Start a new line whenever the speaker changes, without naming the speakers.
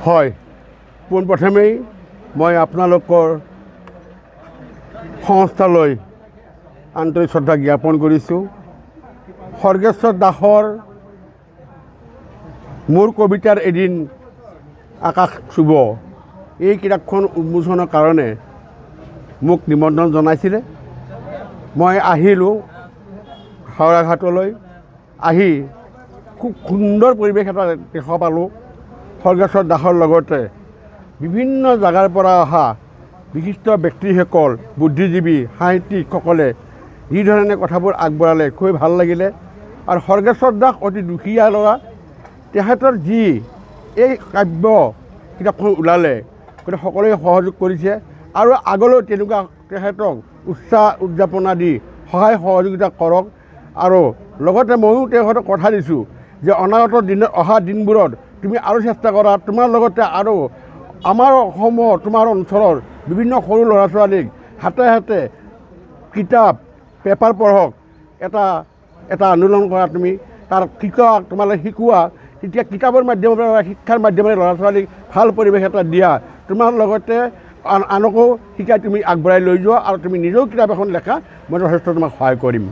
হয়, পোনপ্ৰথমেই মই আপোনালোকৰ সংস্থালৈ আন্তৰিক শ্ৰদ্ধা জ্ঞাপন কৰিছোঁ। স্বৰ্গেশ্বৰ দাসৰ মোৰ কবিতাৰ এদিন আকাশ চুব এই কিতাপখন উন্মোচনৰ কাৰণে মোক নিমন্ত্ৰণ জনাইছিলে। মই আহিলোঁ হাওৰা ঘাটলৈ। আহি খুব সুন্দৰ পৰিৱেশ এটা দেখা পালোঁ। স্বৰ্গেশ্বৰ দাসৰ লগতে বিভিন্ন জাগাৰ পৰা অহা বিশিষ্ট ব্যক্তিসকল, বুদ্ধিজীৱী, সাহিত্যিকসকলে যি ধৰণে কথাবোৰ আগবঢ়ালে খুবেই ভাল লাগিলে। আৰু স্বৰ্গেশ্বৰ দাস অতি দুখীয়া ল'ৰা। তেখেতৰ যি এই কাব্য কিতাপখন ওলালে গতিকে সকলোৱে সহযোগ কৰিছে আৰু আগলৈ তেনেকুৱা তেখেতক উদযাপনা দি সহায় সহযোগিতা কৰক। আৰু লগতে ময়ো তেখেতক কথা দিছোঁ যে অনাগত দিনত অহা দিনবোৰত তুমি আৰু চেষ্টা কৰা, তোমাৰ লগতে আৰু আমাৰ অসমৰ তোমাৰ অঞ্চলৰ বিভিন্ন সৰু ল'ৰা ছোৱালীক হাতে হাতে কিতাপ পেপাৰ পঢ়ক, এটা আন্দোলন কৰা, তুমি তাৰ তোমালোকে শিকোৱা। তেতিয়া কিতাপৰ মাধ্যমেৰে শিক্ষাৰ মাধ্যমেৰে ল'ৰা ছোৱালীক ভাল পৰিৱেশ এটা দিয়া, তোমাৰ লগতে আনকো শিকাই তুমি আগবঢ়াই লৈ যোৱা আৰু তুমি নিজেও কিতাপ এখন লেখা, মই যথেষ্ট তোমাক সহায় কৰিম।